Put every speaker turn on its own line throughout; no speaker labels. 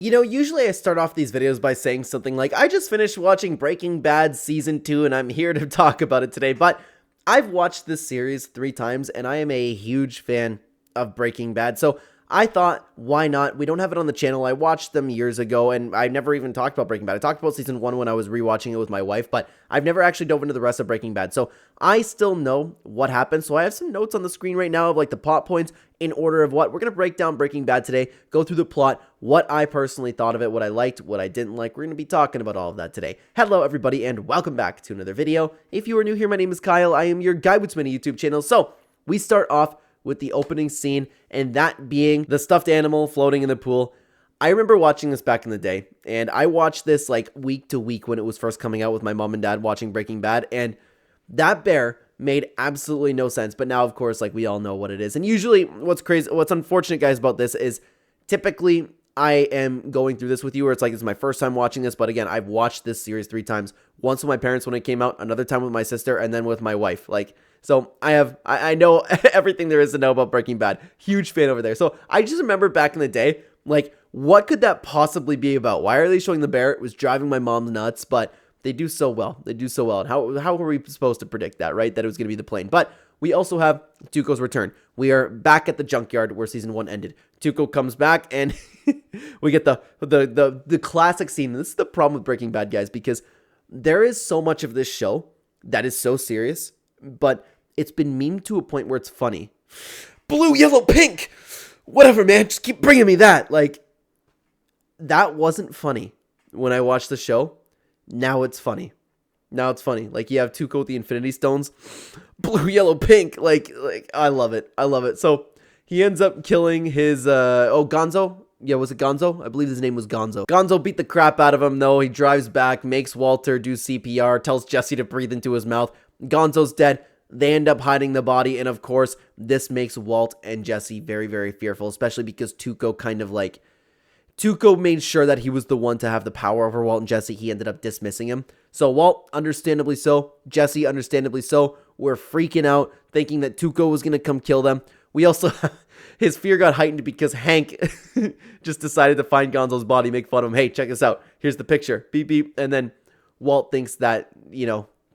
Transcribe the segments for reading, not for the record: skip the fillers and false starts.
Usually I start off these videos by saying something like, I just finished watching Breaking Bad Season 2 and I'm here to talk about it today, but I've watched this series 3 times and I am a huge fan of Breaking Bad, so I thought, why not? We don't have it on the channel. I watched them years ago and I never even talked about Breaking Bad. I talked about Season 1 when I was rewatching it with my wife, but I've never actually dove into the rest of Breaking Bad, so I still know what happened, so I have some notes on the screen right now of like the plot points in order of what we're going to break down Breaking Bad today, go through the plot, what I personally thought of it, what I liked, what I didn't like. We're going to be talking about all of that today. Hello everybody and welcome back to another video. If you are new here, my name is Kyle. I am your guide with many YouTube channels. So we start off with the opening scene, and that being the stuffed animal floating in the pool. I remember watching this back in the day, and I watched this like week to week when it was first coming out with my mom and dad watching Breaking Bad, and that bear made absolutely no sense. But now, of course, like we all know what it is. And usually what's unfortunate, guys, about this is typically I am going through this with you where it's like, this is my first time watching this. But again, I've watched this series 3 times. Once with my parents when it came out, another time with my sister, and then with my wife. So I know everything there is to know about Breaking Bad. Huge fan over there. So I just remember back in the day, like, what could that possibly be about? Why are they showing the bear? It was driving my mom nuts, but they do so well. They do so well. And how were we supposed to predict that, right? That it was going to be the plane. But we also have Tuco's return. We are back at the junkyard where season 1 ended. Tuco comes back and we get the classic scene. This is the problem with Breaking Bad, guys, because there is so much of this show that is so serious, but it's been memed to a point where it's funny. Blue, yellow, pink. Whatever, man. Just keep bringing me that. Like, that wasn't funny when I watched the show. Now it's funny. Like, you have Tuco with the Infinity Stones. Blue, yellow, pink. Like I love it. So he ends up killing his, Gonzo. Yeah, was it Gonzo? I believe his name was Gonzo. Gonzo beat the crap out of him, though. He drives back, makes Walter do CPR, tells Jesse to breathe into his mouth. Gonzo's dead. They end up hiding the body, and of course, this makes Walt and Jesse very, very fearful, especially because Tuco made sure that he was the one to have the power over Walt and Jesse. He ended up dismissing him. So Walt, understandably so. Jesse, understandably so. We're freaking out, thinking that Tuco was going to come kill them. We also, his fear got heightened because Hank just decided to find Gonzo's body, make fun of him. Hey, check this out. Here's the picture. Beep, beep. And then Walt thinks that,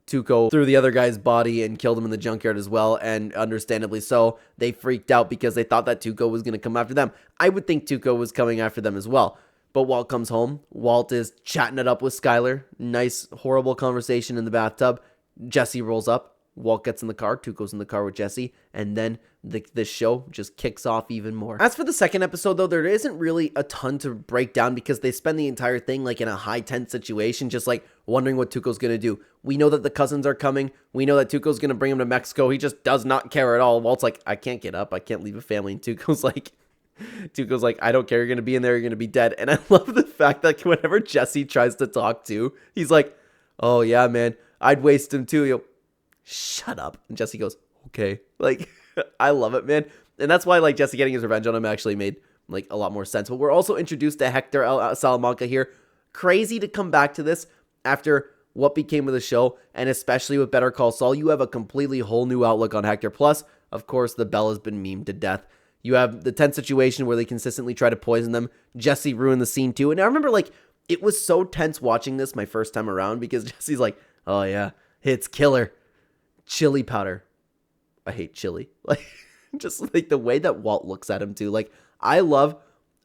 Tuco threw the other guy's body and killed him in the junkyard as well, and understandably so. They freaked out because they thought that Tuco was going to come after them. I would think Tuco was coming after them as well. But Walt comes home. Walt is chatting it up with Skyler. Nice, horrible conversation in the bathtub. Jesse rolls up. Walt gets in the car. Tuco's in the car with Jesse. And then the show just kicks off even more. As for the second episode, though, there isn't really a ton to break down because they spend the entire thing like in a high tense situation, just like wondering what Tuco's going to do. We know that the cousins are coming. We know that Tuco's going to bring him to Mexico. He just does not care at all. Walt's like, I can't get up. I can't leave a family. And Tuco's like, I don't care. You're going to be in there. You're going to be dead. And I love the fact that whenever Jesse tries to talk to, he's like, oh yeah, man, I'd waste him too. Shut up. And Jesse goes, okay. Like, I love it, man. And that's why, like, Jesse getting his revenge on him actually made, like, a lot more sense. But we're also introduced to Hector Salamanca here. Crazy to come back to this after what became of the show, and especially with Better Call Saul. You have a completely whole new outlook on Hector. Plus, of course, the bell has been memed to death. You have the tense situation where they consistently try to poison them. Jesse ruined the scene, too. And I remember, like, it was so tense watching this my first time around because Jesse's like, oh, yeah, it's killer. Chili powder. I hate chili. Like, just like the way that Walt looks at him too. Like, I love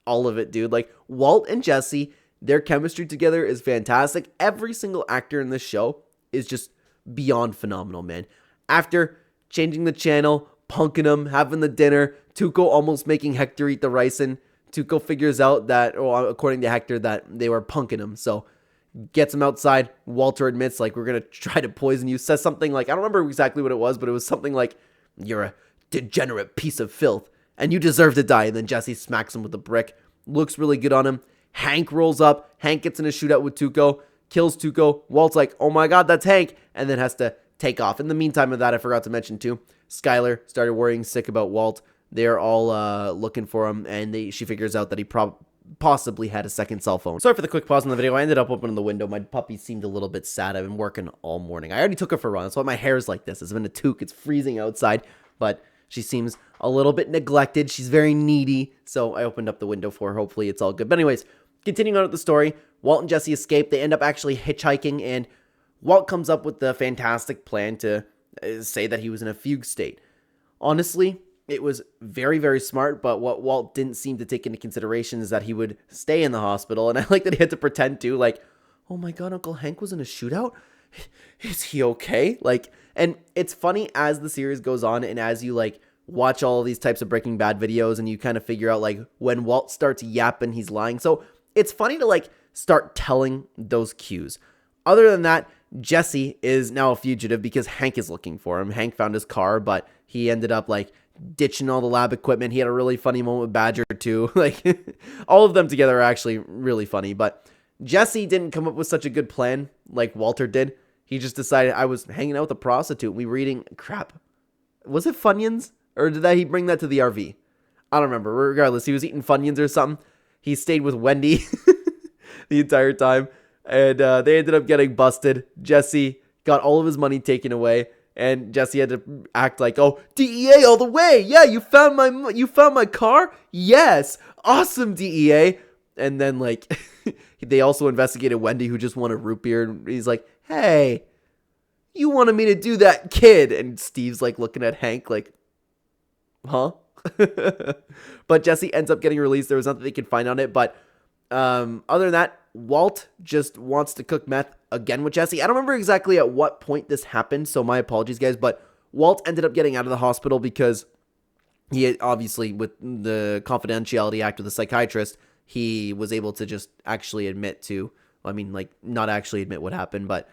all of it, dude. Like, Walt and Jesse, their chemistry together is fantastic. Every single actor in this show is just beyond phenomenal, man. After changing the channel, punking him, having the dinner, Tuco almost making Hector eat the ricin. Tuco figures out that, or according to Hector, that they were punking him. So gets him outside. Walter admits, like, we're going to try to poison you. Says something like, I don't remember exactly what it was, but it was something like, you're a degenerate piece of filth and you deserve to die. And then Jesse smacks him with a brick. Looks really good on him. Hank rolls up. Hank gets in a shootout with Tuco. Kills Tuco. Walt's like, oh my god, that's Hank. And then has to take off. In the meantime of that, I forgot to mention too, Skyler started worrying sick about Walt. They're all looking for him, and she figures out that he possibly had a second cell phone. Sorry for the quick pause in the video. I ended up opening the window. My puppy seemed a little bit sad. I've been working all morning. I already took her for a run. That's why my hair is like this. It's been a toque. It's freezing outside, but she seems a little bit neglected. She's very needy, so I opened up the window for her. Hopefully it's all good. But anyways, continuing on with the story, Walt and Jesse escape. They end up actually hitchhiking, and Walt comes up with the fantastic plan to say that he was in a fugue state. Honestly, it was very, very smart, but what Walt didn't seem to take into consideration is that he would stay in the hospital, and I like that he had to pretend to, like, oh my god, Uncle Hank was in a shootout? Is he okay? Like, and it's funny as the series goes on, and as you, like, watch all of these types of Breaking Bad videos, and you kind of figure out, like, when Walt starts yapping, he's lying. So it's funny to, like, start telling those cues. Other than that, Jesse is now a fugitive because Hank is looking for him. Hank found his car, but he ended up, like, ditching all the lab equipment. He had a really funny moment with Badger, too. Like, all of them together are actually really funny. But Jesse didn't come up with such a good plan like Walter did. He just decided, I was hanging out with a prostitute. We were eating, crap. Was it Funyuns? Or did he bring that to the RV? I don't remember. Regardless, he was eating Funyuns or something. He stayed with Wendy the entire time. And they ended up getting busted. Jesse got all of his money taken away. And Jesse had to act like, oh, DEA all the way. Yeah, you found my car? Yes. Awesome, DEA. And then, like, they also investigated Wendy, who just won a root beer. And he's like, hey, you wanted me to do that, kid. And Steve's, like, looking at Hank like, huh? But Jesse ends up getting released. There was nothing they could find on it. But other than that, Walt just wants to cook meth again with Jesse. I don't remember exactly at what point this happened, so my apologies, guys. But Walt ended up getting out of the hospital because he had, obviously, with the Confidentiality Act with the psychiatrist, he was able to just actually admit to, I mean, like, not actually admit what happened, but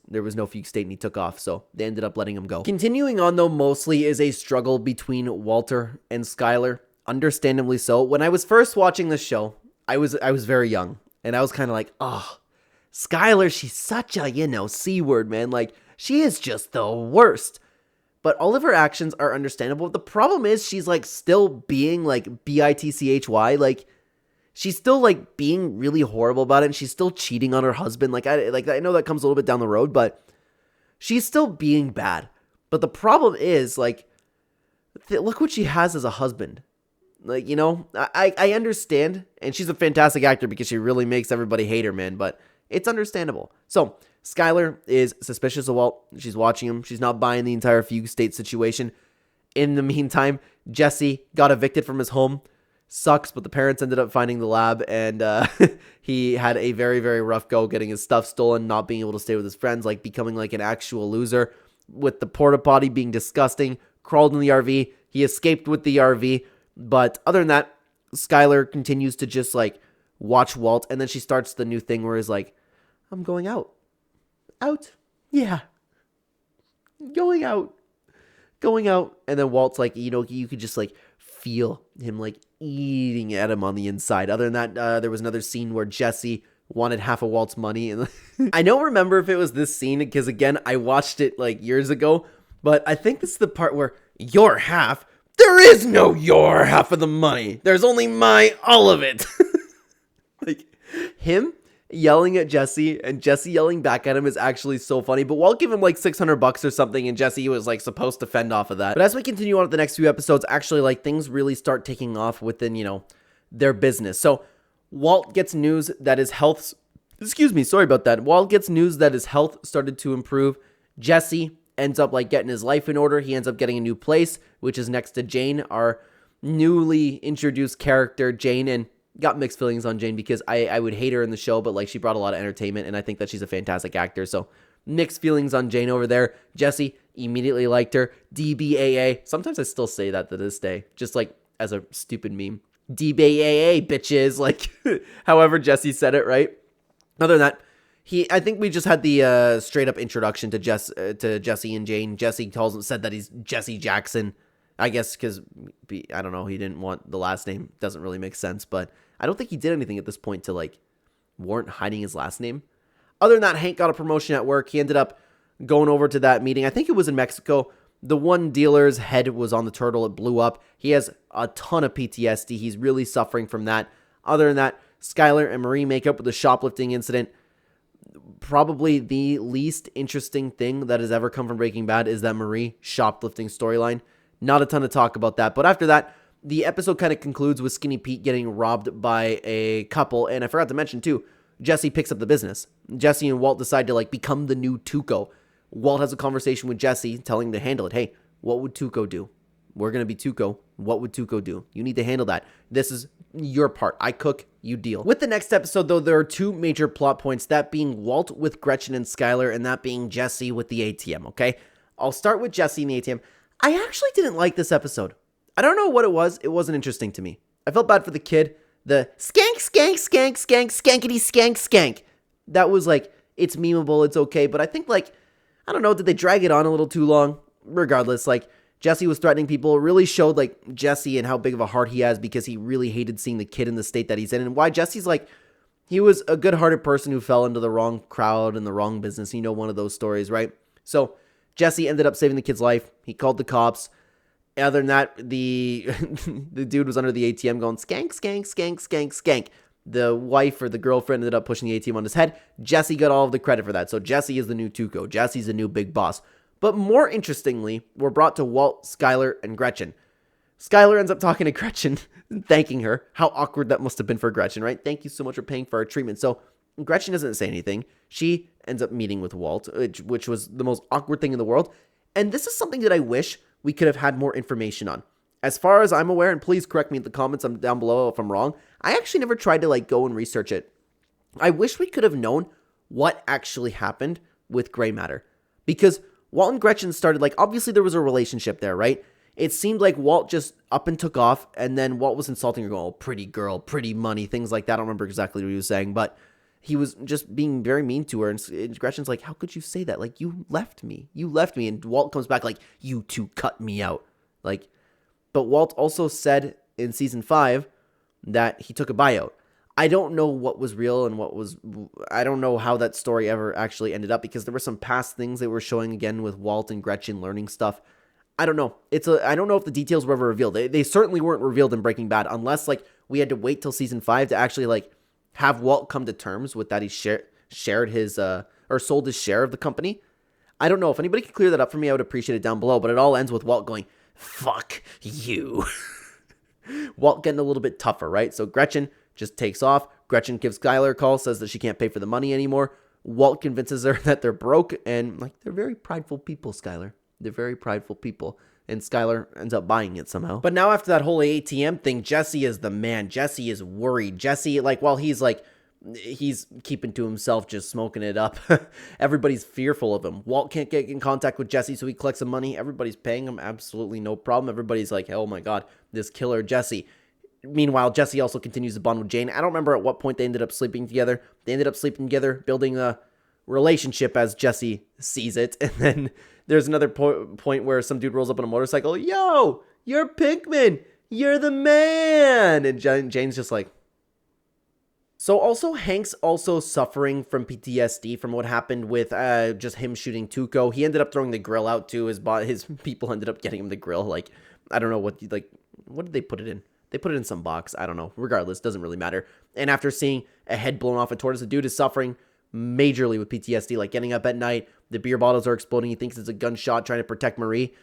there was no fugue state and he took off, so they ended up letting him go. Continuing on, though, mostly is a struggle between Walter and Skyler, understandably so. When I was first watching the show, I was very young, and I was kind of like, oh, Skyler, she's such a, C-word, man. Like, she is just the worst. But all of her actions are understandable. The problem is she's, like, still being, like, bitchy. Like, she's still, like, being really horrible about it, and she's still cheating on her husband. Like, I know that comes a little bit down the road, but she's still being bad. But the problem is, like, look what she has as a husband. Like, I understand, and she's a fantastic actor because she really makes everybody hate her, man, but it's understandable. So, Skyler is suspicious of Walt. She's watching him. She's not buying the entire fugue state situation. In the meantime, Jesse got evicted from his home. Sucks, but the parents ended up finding the lab, and he had a very, very rough go getting his stuff stolen, not being able to stay with his friends, like becoming like an actual loser, with the porta potty being disgusting, crawled in the RV. He escaped with the RV, but other than that, Skyler continues to just like watch Walt, and then she starts the new thing where he's like, I'm going out. Out? Yeah. Going out. And then Walt's like, you could just like feel him like eating at him on the inside. Other than that, there was another scene where Jesse wanted half of Walt's money, and I don't remember if it was this scene because again I watched it like years ago, but I think this is the part where your half. There is no your half of the money. There's only my all of it. Like him yelling at Jesse and Jesse yelling back at him is actually so funny. But Walt gave him like $600 or something, and Jesse was like supposed to fend off of that. But as we continue on with the next few episodes, actually like things really start taking off within, their business. So Walt gets news that his health, Walt gets news that his health started to improve. Jesse ends up like getting his life in order. He ends up getting a new place, which is next to Jane, our newly introduced character, Jane, and got mixed feelings on Jane because I would hate her in the show, but like she brought a lot of entertainment, and I think that she's a fantastic actor. So mixed feelings on Jane over there. Jesse immediately liked her. DBAA. Sometimes I still say that to this day, just like as a stupid meme. DBAA, bitches. Like however Jesse said it, right? Other than that, I think we just had the straight up introduction to Jesse and Jane. Jesse said that he's Jesse Jackson. I guess because, I don't know, he didn't want the last name. Doesn't really make sense, but I don't think he did anything at this point to, like, warrant hiding his last name. Other than that, Hank got a promotion at work. He ended up going over to that meeting. I think it was in Mexico. The one dealer's head was on the turtle. It blew up. He has a ton of PTSD. He's really suffering from that. Other than that, Skyler and Marie make up with the shoplifting incident. Probably the least interesting thing that has ever come from Breaking Bad is that Marie shoplifting storyline. Not a ton of talk about that. But after that, The episode kind of concludes with Skinny Pete getting robbed by a couple, and I forgot to mention too, Jesse picks up the business. Jesse and Walt decide to like become the new Tuco. Walt has a conversation with Jesse, telling him to handle it. Hey, what would Tuco do? We're going to be Tuco. What would Tuco do? You need to handle that. This is your part. I cook, you deal. With the next episode, though, there are two major plot points, that being Walt with Gretchen and Skylar, and that being Jesse with the ATM, okay? I'll start with Jesse and the ATM. I actually didn't like this episode. I don't know what it was. It wasn't interesting to me. I felt bad for the kid. The skank, skank, skank, skank, skankity, skank, skank. That was like, it's memeable, it's okay, but I think like, I don't know, did they drag it on a little too long? Regardless, like, Jesse was threatening people. It really showed like Jesse and how big of a heart he has, because he really hated seeing the kid in the state that he's in, and why Jesse's like, he was a good-hearted person who fell into the wrong crowd and the wrong business. You know, one of those stories, right? So Jesse ended up saving the kid's life. He called the cops. Other than that, the the dude was under the ATM going skank, skank, skank, skank, skank. The wife or the girlfriend ended up pushing the ATM on his head. Jesse got all of the credit for that. So Jesse is the new Tuco. Jesse's the new big boss. But more interestingly, we're brought to Walt, Skylar, and Gretchen. Skylar ends up talking to Gretchen, thanking her. How awkward that must have been for Gretchen, right? Thank you so much for paying for our treatment. So Gretchen doesn't say anything. She ends up meeting with Walt, which was the most awkward thing in the world. And this is something that I wish we could have had more information on. As far as I'm aware, and please correct me in the comments down below if I'm wrong, I actually never tried to like go and research it. I wish we could have known what actually happened with gray matter. Because Walt and Gretchen started, like, obviously there was a relationship there, right? It seemed like Walt just up and took off, and then Walt was insulting her, going, oh, pretty girl, pretty money, things like that. I don't remember exactly what he was saying, but he was just being very mean to her, and Gretchen's like, how could you say that? Like, you left me, and Walt comes back like, you two cut me out. Like, but Walt also said in season 5 that he took a buyout. I don't know what was real and what was, I don't know how that story ever actually ended up, because there were some past things they were showing again with Walt and Gretchen learning stuff. I don't know. I don't know if the details were ever revealed. They certainly weren't revealed in Breaking Bad, unless like we had to wait till season 5 to actually like have Walt come to terms with that he shared his, or sold his share of the company. I don't know. If anybody could clear that up for me, I would appreciate it down below, but it all ends with Walt going, fuck you. Walt getting a little bit tougher, right? So Gretchen just takes off. Gretchen gives Skylar a call, says that she can't pay for the money anymore. Walt convinces her that they're broke, and like, they're very prideful people, Skylar. They're very prideful people. And Skylar ends up buying it somehow. But now after that whole ATM thing, Jesse is the man. Jesse is worried. Jesse, like, while he's keeping to himself, just smoking it up, everybody's fearful of him. Walt can't get in contact with Jesse, so he collects some money. Everybody's paying him, absolutely no problem. Everybody's like, oh my god, this killer Jesse. Meanwhile, Jesse also continues to bond with Jane. I don't remember at what point they ended up sleeping together. They ended up sleeping together, building a relationship as Jesse sees it. And then there's another point where some dude rolls up on a motorcycle. Yo, you're Pinkman. You're the man. And Jane's just like. So also, Hank's also suffering from PTSD from what happened with just him shooting Tuco. He ended up throwing the grill out too. His people ended up getting him the grill. Like, I don't know what did they put it in? They put it in some box. I don't know. Regardless, doesn't really matter. And after seeing a head blown off a tortoise, the dude is suffering majorly with PTSD, like getting up at night, the beer bottles are exploding, he thinks it's a gunshot, trying to protect Marie.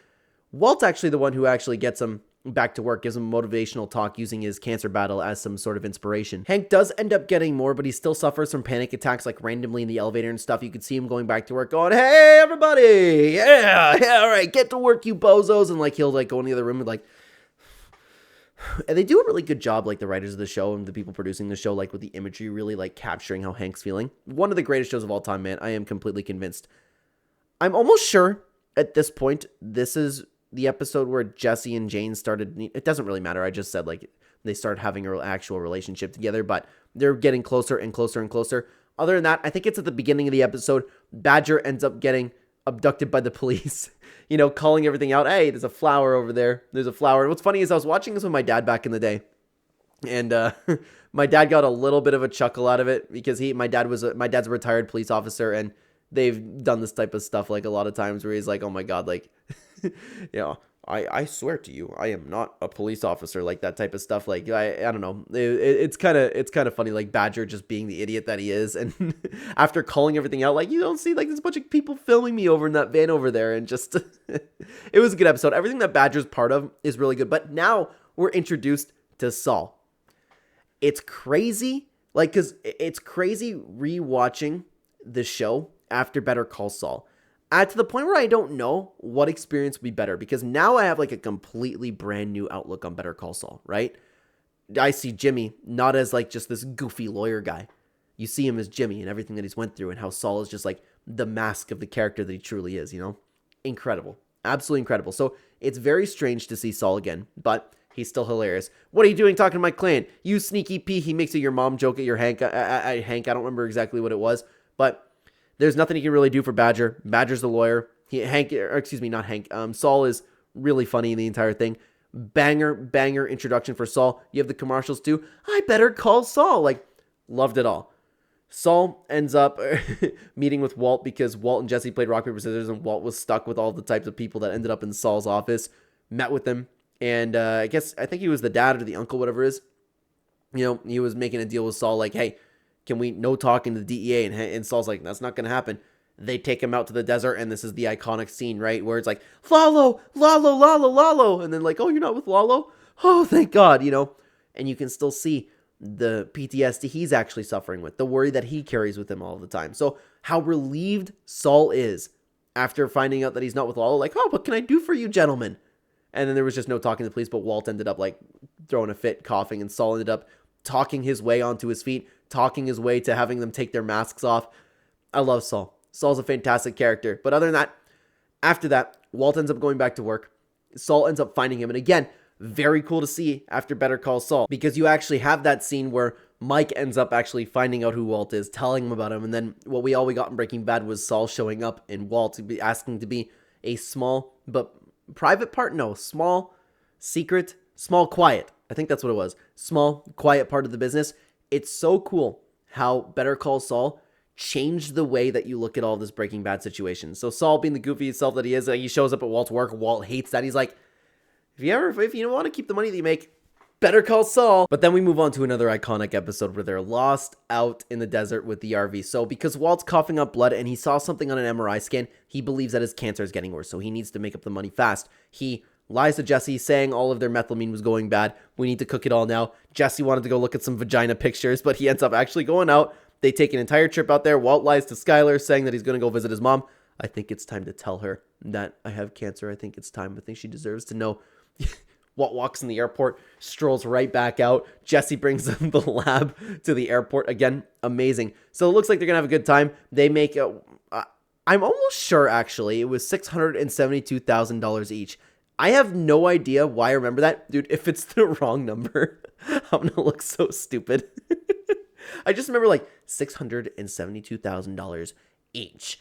Walt's actually the one who actually gets him back to work, gives him motivational talk using his cancer battle as some sort of inspiration. Hank does end up getting more, but he still suffers from panic attacks, like randomly in the elevator and stuff. You could see him going back to work going, hey, everybody, yeah, all right, get to work, you bozos. And like, he'll like go in the other room and like, and they do a really good job, like the writers of the show and the people producing the show, like with the imagery, really like capturing how Hank's feeling. One of the greatest shows of all time, man. I am completely convinced. I'm almost sure at this point, this is the episode where Jesse and Jane started. It doesn't really matter. I just said like they started having an actual relationship together, but they're getting closer and closer and closer. Other than that, I think it's at the beginning of the episode, Badger ends up getting abducted by the police, you know, calling everything out. Hey, there's a flower over there. There's a flower. And what's funny is I was watching this with my dad back in the day, and my dad got a little bit of a chuckle out of it because my dad's a retired police officer, and they've done this type of stuff like a lot of times where he's like, oh my god, like, you know, I swear to you, I am not a police officer, like that type of stuff. Like, I don't know. It's kind of funny, like Badger just being the idiot that he is. And after calling everything out, like, you don't see like there's a bunch of people filming me over in that van over there. And just, it was a good episode. Everything that Badger's part of is really good. But now we're introduced to Saul. It's crazy, like, because it's crazy rewatching the show after Better Call Saul. To the point where I don't know what experience would be better, because now I have like a completely brand new outlook on Better Call Saul, right? I see Jimmy not as like just this goofy lawyer guy. You see him as Jimmy and everything that he's went through, and how Saul is just like the mask of the character that he truly is, you know? Incredible. Absolutely incredible. So it's very strange to see Saul again, but he's still hilarious. What are you doing talking to my clan? You sneaky pea. He makes a your mom joke at your Hank. Hank, I don't remember exactly what it was, but there's nothing he can really do for Badger. Badger's the lawyer. Saul is really funny in the entire thing. Banger introduction for Saul. You have the commercials too. I better call Saul. Like, loved it all. Saul ends up meeting with Walt because Walt and Jesse played rock, paper, scissors, and Walt was stuck with all the types of people that ended up in Saul's office. Met with them, and I think he was the dad or the uncle, whatever it is. You know, he was making a deal with Saul, like, hey, can we no talking to the DEA? And Saul's like, that's not going to happen. They take him out to the desert, and this is the iconic scene, right? Where it's like, Lalo, and then like, oh, you're not with Lalo? Oh, thank God, you know? And you can still see the PTSD he's actually suffering with, the worry that he carries with him all the time. So how relieved Saul is after finding out that he's not with Lalo, like, oh, what can I do for you, gentlemen? And then there was just no talking to the police, but Walt ended up like throwing a fit, coughing, and Saul ended up talking his way onto his feet, talking his way to having them take their masks off. I love Saul. Saul's a fantastic character. But other than that, after that, Walt ends up going back to work. Saul ends up finding him. And again, very cool to see after Better Call Saul, because you actually have that scene where Mike ends up actually finding out who Walt is, telling him about him. And then what we got in Breaking Bad was Saul showing up and Walt asking to be a small but private part. No, small, secret, small, quiet. I think that's what it was. Small, quiet part of the business. It's so cool how Better Call Saul changed the way that you look at all this Breaking Bad situation. So Saul, being the goofy self that he is, he shows up at Walt's work. Walt hates that. He's like, if you want to keep the money that you make, better call Saul. But then we move on to another iconic episode where they're lost out in the desert with the RV. So because Walt's coughing up blood and he saw something on an MRI scan, he believes that his cancer is getting worse. So he needs to make up the money fast. He lies to Jesse, saying all of their methylamine was going bad. We need to cook it all now. Jesse wanted to go look at some vagina pictures, but he ends up actually going out. They take an entire trip out there. Walt lies to Skylar, saying that he's going to go visit his mom. I think it's time to tell her that I have cancer. I think it's time. I think she deserves to know. Walt walks in the airport, strolls right back out. Jesse brings them the lab to the airport. Again, amazing. So it looks like they're going to have a good time. They make, I'm almost sure, actually, it was $672,000 each. I have no idea why I remember that. Dude, if it's the wrong number, I'm going to look so stupid. I just remember like $672,000 each.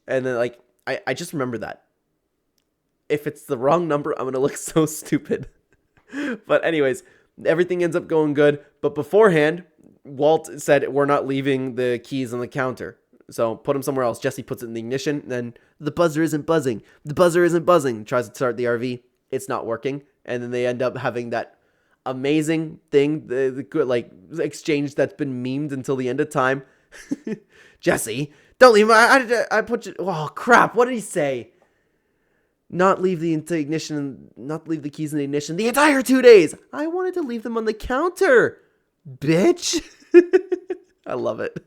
And then like, I just remember that. If it's the wrong number, I'm going to look so stupid. But anyways, everything ends up going good. But beforehand, Walt said, we're not leaving the keys on the counter. So put them somewhere else. Jesse puts it in the ignition. Then the buzzer isn't buzzing. Tries to start the RV. It's not working. And then they end up having that amazing thing, the like exchange that's been memed until the end of time. Jesse, don't leave. I put you. Oh crap! What did he say? Not leave the ignition. Not leave the keys in the ignition the entire 2 days. I wanted to leave them on the counter, bitch. I love it.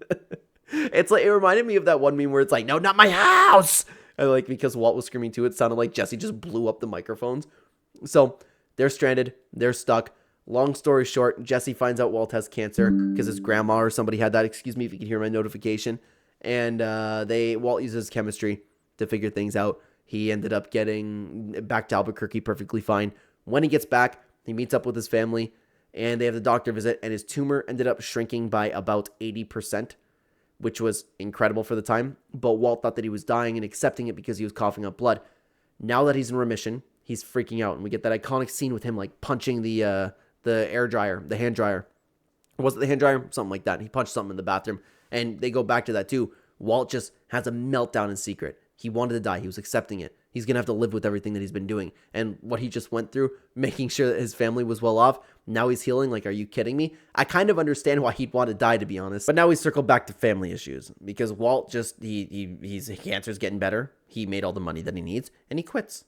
It's like, it reminded me of that one meme where it's like, no, not my house. And like, because Walt was screaming too, it sounded like Jesse just blew up the microphones. So they're stranded. They're stuck. Long story short, Jesse finds out Walt has cancer because his grandma or somebody had that. Excuse me if you can hear my notification. And Walt uses chemistry to figure things out. He ended up getting back to Albuquerque perfectly fine. When he gets back, he meets up with his family, and they have the doctor visit, and his tumor ended up shrinking by about 80%, which was incredible for the time. But Walt thought that he was dying and accepting it because he was coughing up blood. Now that he's in remission, he's freaking out, and we get that iconic scene with him like punching the air dryer, the hand dryer. Or was it the hand dryer? Something like that. He punched something in the bathroom, and they go back to that too. Walt just has a meltdown in secret. He wanted to die. He was accepting it. He's going to have to live with everything that he's been doing. And what he just went through, making sure that his family was well off. Now he's healing. Like, are you kidding me? I kind of understand why he'd want to die, to be honest. But now we circle back to family issues. Because Walt just, his cancer's getting better. He made all the money that he needs. And he quits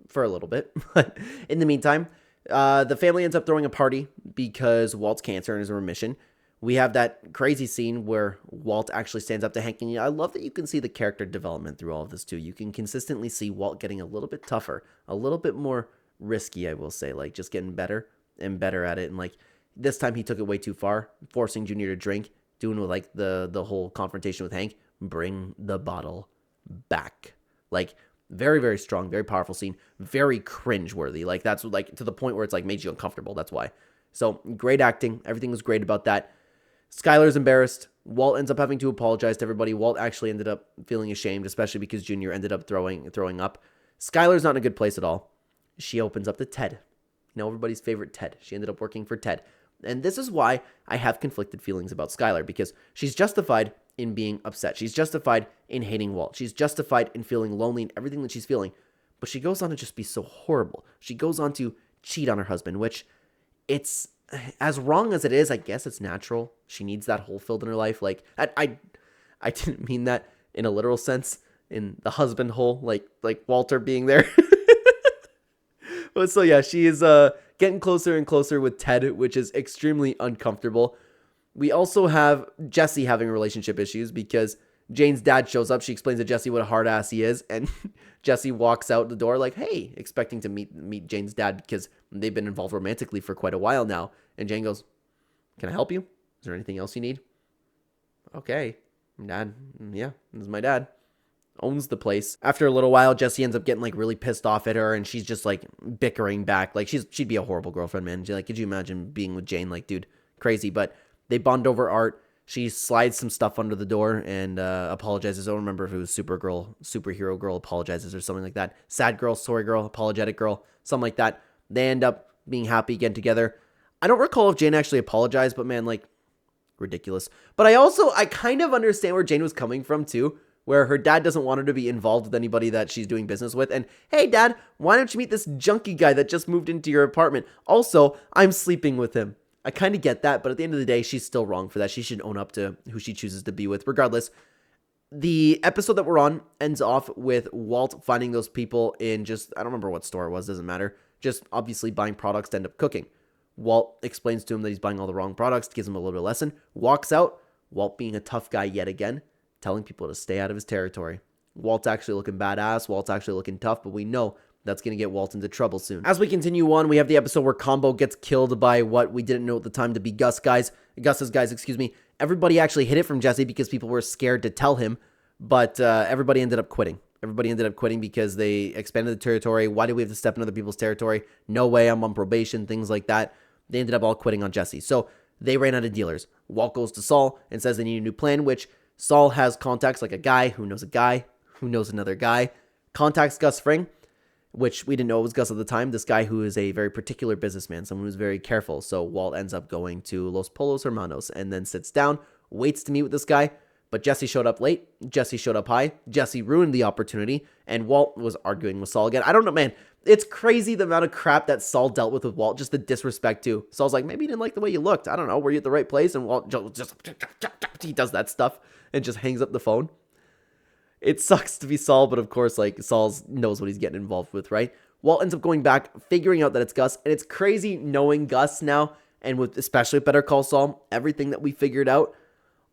for a little bit. But in the meantime, The family ends up throwing a party because Walt's cancer is in remission. We have that crazy scene where Walt actually stands up to Hank, and I love that you can see the character development through all of this too. You can consistently see Walt getting a little bit tougher, a little bit more risky, I will say, like just getting better and better at it. And like this time he took it way too far, forcing Junior to drink, doing with like the whole confrontation with Hank, bring the bottle back. Like very, very strong, very powerful scene, very cringe-worthy. Like that's like to the point where it's like made you uncomfortable. That's why. So great acting. Everything was great about that. Skylar's embarrassed. Walt ends up having to apologize to everybody. Walt actually ended up feeling ashamed, especially because Junior ended up throwing up. Skylar's not in a good place at all. She opens up to Ted. You know, everybody's favorite Ted. She ended up working for Ted. And this is why I have conflicted feelings about Skylar, because she's justified in being upset. She's justified in hating Walt. She's justified in feeling lonely and everything that she's feeling. But she goes on to just be so horrible. She goes on to cheat on her husband, which it's as wrong as it is. I guess it's natural. She needs that hole filled in her life. Like I didn't mean that in a literal sense, in the husband hole, like Walter being there. But so yeah, she is getting closer and closer with Ted, which is extremely uncomfortable. We also have Jesse having relationship issues because Jane's dad shows up. She explains to Jesse what a hard ass he is, and Jesse walks out the door like, hey, expecting to meet Jane's dad because they've been involved romantically for quite a while now. And Jane goes, can I help you? Is there anything else you need? Okay, Dad. Yeah, this is my dad. Owns the place. After a little while, Jesse ends up getting like really pissed off at her, and she's just like bickering back. Like she'd be a horrible girlfriend, man. Like, could you imagine being with Jane? Like, dude, crazy. But they bond over art. She slides some stuff under the door and apologizes. I don't remember if it was superhero girl apologizes or something like that. Sad girl, sorry girl, apologetic girl, something like that. They end up being happy again together. I don't recall if Jane actually apologized, but man, like, ridiculous. But I kind of understand where Jane was coming from too, where her dad doesn't want her to be involved with anybody that she's doing business with. And hey, Dad, why don't you meet this junkie guy that just moved into your apartment? Also, I'm sleeping with him. I kind of get that, but at the end of the day, she's still wrong for that. She should own up to who she chooses to be with. Regardless, the episode that we're on ends off with Walt finding those people in just, I don't remember what store it was, doesn't matter, just obviously buying products to end up cooking. Walt explains to him that he's buying all the wrong products, gives him a little bit of lesson, walks out, Walt being a tough guy yet again, telling people to stay out of his territory. Walt's actually looking badass, Walt's actually looking tough, but we know that's going to get Walt into trouble soon. As we continue on, we have the episode where Combo gets killed by what we didn't know at the time to be Gus's guys. Everybody actually hid it from Jesse because people were scared to tell him, but everybody ended up quitting. Everybody ended up quitting because they expanded the territory. Why do we have to step in other people's territory? No way, I'm on probation, things like that. They ended up all quitting on Jesse. So they ran out of dealers. Walt goes to Saul and says they need a new plan, which Saul has contacts like a guy who knows another guy. Contacts Gus Fring, which we didn't know it was Gus at the time. This guy who is a very particular businessman, someone who's very careful. So Walt ends up going to Los Polos Hermanos and then sits down, waits to meet with this guy. But Jesse showed up late. Jesse showed up high. Jesse ruined the opportunity. And Walt was arguing with Saul again. I don't know, man. It's crazy the amount of crap that Saul dealt with Walt. Just the disrespect too. Saul's like, maybe he didn't like the way you looked. I don't know. Were you at the right place? And Walt just he does that stuff and just hangs up the phone. It sucks to be Saul, but of course, like, Saul knows what he's getting involved with, right? Walt ends up going back, figuring out that it's Gus, and it's crazy knowing Gus now, and with especially with Better Call Saul, everything that we figured out,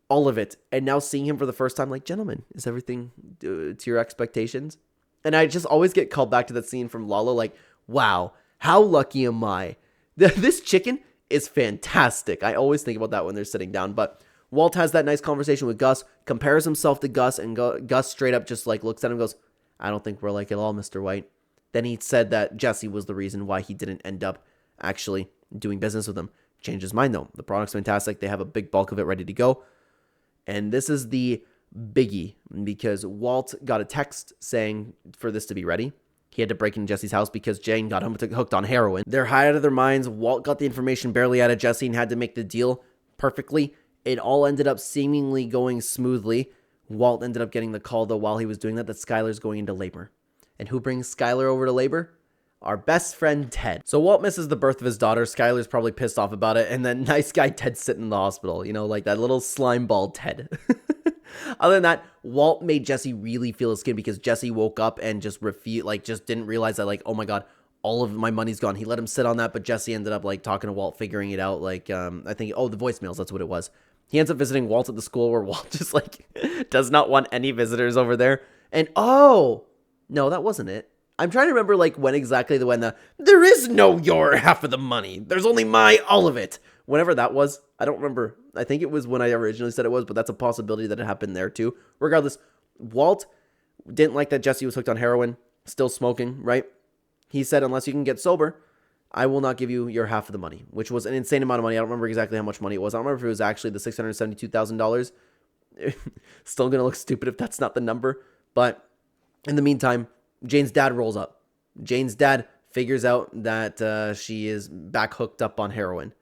all of it, and now seeing him for the first time, like, gentlemen, is everything to your expectations? And I just always get called back to that scene from Lalo, like, wow, how lucky am I? This chicken is fantastic. I always think about that when they're sitting down, but Walt has that nice conversation with Gus, compares himself to Gus, and Gus straight up just like looks at him and goes, I don't think we're like at all, Mr. White. Then he said that Jesse was the reason why he didn't end up actually doing business with him. Changed his mind though. The product's fantastic. They have a big bulk of it ready to go. And this is the biggie because Walt got a text saying for this to be ready. He had to break into Jesse's house because Jane got hooked on heroin. They're high out of their minds. Walt got the information barely out of Jesse and had to make the deal perfectly. It all ended up seemingly going smoothly. Walt ended up getting the call, though, while he was doing that Skylar's going into labor. And who brings Skylar over to labor? Our best friend, Ted. So Walt misses the birth of his daughter. Skylar's probably pissed off about it. And then nice guy Ted's sitting in the hospital. You know, like that little slime ball Ted. Other than that, Walt made Jesse really feel his skin because Jesse woke up and just just didn't realize that, like, oh my God, all of my money's gone. He let him sit on that, but Jesse ended up like talking to Walt, figuring it out. Like, I think, the voicemails, that's what it was. He ends up visiting Walt at the school where Walt just like does not want any visitors over there. And no, that wasn't it. I'm trying to remember like when exactly there is no your half of the money. There's only my all of it. Whenever that was, I don't remember. I think it was when I originally said it was, but that's a possibility that it happened there too. Regardless, Walt didn't like that Jesse was hooked on heroin, still smoking, right? He said, unless you can get sober, I will not give you your half of the money, which was an insane amount of money. I don't remember exactly how much money it was. I don't remember if it was actually the $672,000. Still going to look stupid if that's not the number. But in the meantime, Jane's dad rolls up. Jane's dad figures out that she is back hooked up on heroin.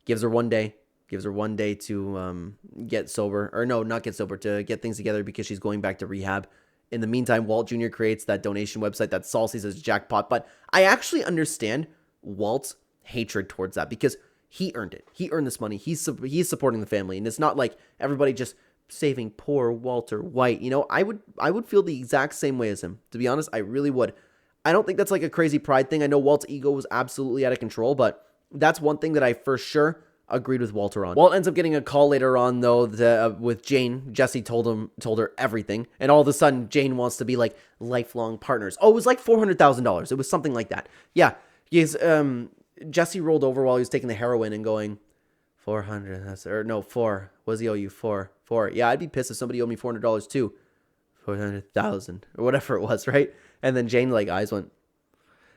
Gives her one day to get sober. Or no, not get sober, to get things together because she's going back to rehab. In the meantime, Walt Jr. creates that donation website that Saul sees as jackpot. But I actually understand Walt's hatred towards that because he earned it. He earned this money. He's supporting the family. And it's not like everybody just saving poor Walter White. You know, I would feel the exact same way as him. To be honest, I really would. I don't think that's like a crazy pride thing. I know Walt's ego was absolutely out of control, but that's one thing that I for sure agreed with Walter on. Walt ends up getting a call later on though with Jane. Jesse told her everything, and all of a sudden Jane wants to be like lifelong partners. Oh, it was like $400,000. It was something like that. Yeah, Jesse rolled over while he was taking the heroin and going 400. Four. What does he owe you? Four. Yeah, I'd be pissed if somebody owed me $400 too. 400,000 or whatever it was, right? And then Jane like eyes went.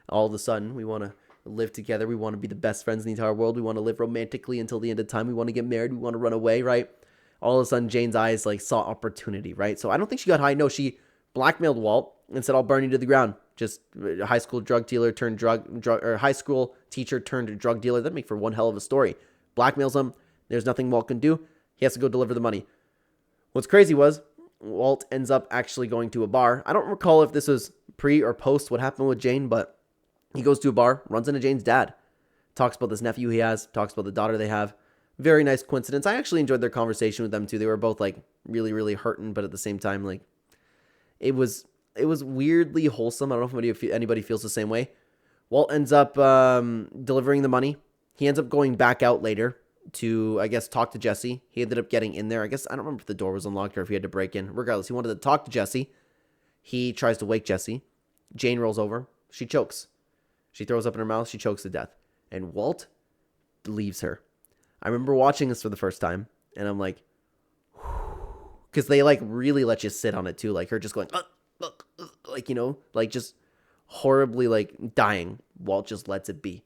All of a sudden, we want to live together. We want to be the best friends in the entire world. We want to live romantically until the end of time. We want to get married. We want to run away, right? All of a sudden, Jane's eyes like saw opportunity, right? So I don't think she got high. No, she blackmailed Walt and said, "I'll burn you to the ground." Just a high school drug dealer turned drug or high school teacher turned drug dealer. That'd make for one hell of a story. Blackmails him. There's nothing Walt can do. He has to go deliver the money. What's crazy was Walt ends up actually going to a bar. I don't recall if this was pre or post what happened with Jane, but he goes to a bar, runs into Jane's dad, talks about this nephew he has, talks about the daughter they have. Very nice coincidence. I actually enjoyed their conversation with them too. They were both like really, really hurting, but at the same time, like it was weirdly wholesome. I don't know if anybody feels the same way. Walt ends up delivering the money. He ends up going back out later to, I guess, talk to Jesse. He ended up getting in there. I guess, I don't remember if the door was unlocked or if he had to break in. Regardless, he wanted to talk to Jesse. He tries to wake Jesse. Jane rolls over. She chokes. She throws up in her mouth. She chokes to death. And Walt leaves her. I remember watching this for the first time. And I'm like, because they like really let you sit on it too. Like her just going, like, you know, like just horribly like dying. Walt just lets it be.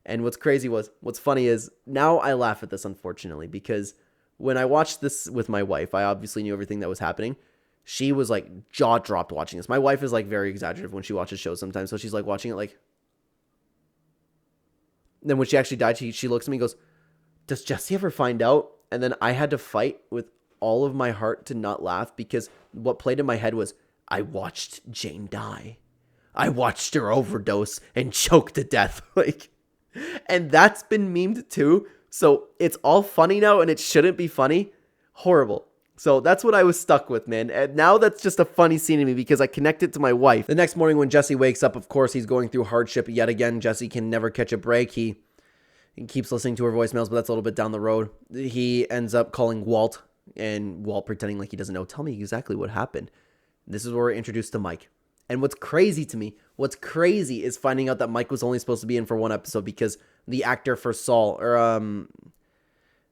And what's funny is now I laugh at this, unfortunately, because when I watched this with my wife, I obviously knew everything that was happening. She was like jaw dropped watching this. My wife is like very exaggerative when she watches shows sometimes. So she's like watching it like. Then when she actually died, she looks at me and goes, "Does Jesse ever find out?" And then I had to fight with all of my heart to not laugh because what played in my head was, I watched Jane die. I watched her overdose and choke to death. Like, and that's been memed too. So it's all funny now and it shouldn't be funny. Horrible. So that's what I was stuck with, man. And now that's just a funny scene to me because I connected to my wife. The next morning when Jesse wakes up, of course, he's going through hardship yet again. Jesse can never catch a break. He keeps listening to her voicemails, but that's a little bit down the road. He ends up calling Walt, and Walt pretending like he doesn't know. Tell me exactly what happened. This is where we're introduced to Mike. And what's crazy is finding out that Mike was only supposed to be in for one episode because the actor for Saul, or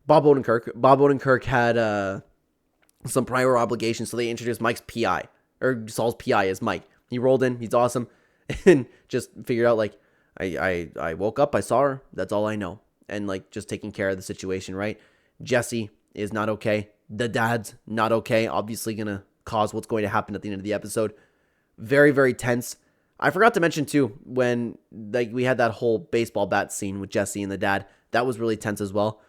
Bob Odenkirk had some prior obligations, so they introduced Mike's PI, or Saul's PI as Mike. He rolled in, he's awesome, and just figured out, like, I woke up, I saw her, that's all I know. And, like, just taking care of the situation, right? Jesse is not okay. The dad's not okay. Obviously gonna cause what's going to happen at the end of the episode. Very, very tense. I forgot to mention, too, when like we had that whole baseball bat scene with Jesse and the dad. That was really tense as well.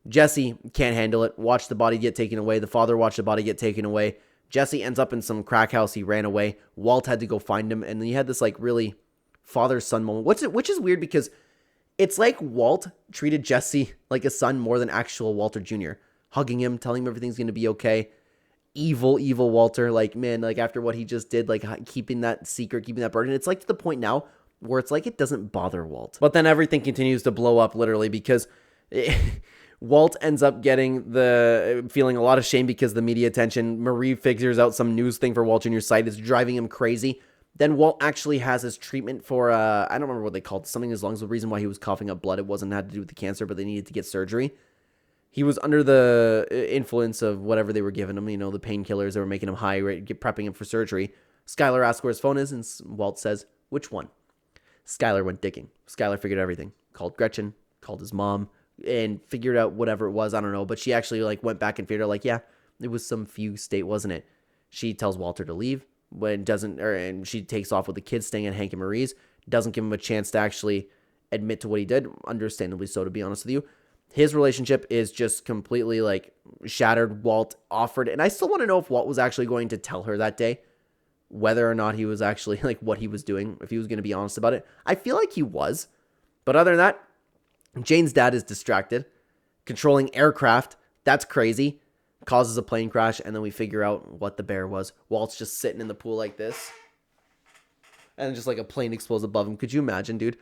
Jesse can't handle it. Watched the body get taken away. The father watched the body get taken away. Jesse ends up in some crack house. He ran away. Walt had to go find him. And then you had this like really father-son moment. Which is weird because it's like Walt treated Jesse like a son more than actual Walter Jr. Hugging him, telling him everything's going to be okay. Evil Walter. Like, man, like after what he just did, like keeping that secret, keeping that burden. It's like to the point now where it's like it doesn't bother Walt. But then everything continues to blow up literally because Walt ends up feeling a lot of shame because of the media attention. Marie figures out some news thing for Walt Jr.'s site. It's driving him crazy. Then Walt actually has his treatment for, I don't remember what they called it, something in his lungs. The reason why he was coughing up blood, it wasn't had to do with the cancer, but they needed to get surgery. He was under the influence of whatever they were giving him, the painkillers that were making him high, right, prepping him for surgery. Skylar asks where his phone is, and Walt says, which one? Skylar went digging. Skylar figured everything. Called Gretchen, called his mom, and figured out whatever it was. I don't know, but she actually went back and figured out, yeah, it was some fugue state, wasn't it? She tells Walter to leave. And she takes off with the kids staying at Hank and Marie's. Doesn't give him a chance to actually admit to what he did. Understandably so, to be honest with you. His relationship is just completely shattered. Walt offered, and I still want to know if Walt was actually going to tell her that day whether or not he was actually what he was doing, if he was going to be honest about it. I feel like he was. But other than that, Jane's dad is distracted, controlling aircraft. That's crazy. Causes a plane crash, and then we figure out what the bear was. Walt's just sitting in the pool like this, and just a plane explodes above him. Could you imagine, dude?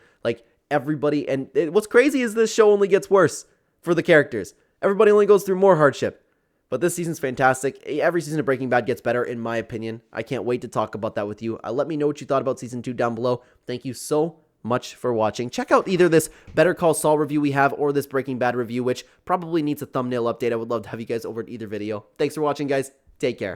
Everybody, and what's crazy is this show only gets worse for the characters. Everybody only goes through more hardship. But this season's fantastic. Every season of Breaking Bad gets better, in my opinion. I can't wait to talk about that with you. Let me know what you thought about season 2 down below. Thank you so much for watching. Check out either this Better Call Saul review we have or this Breaking Bad review, which probably needs a thumbnail update. I would love to have you guys over at either video. Thanks for watching, guys. Take care.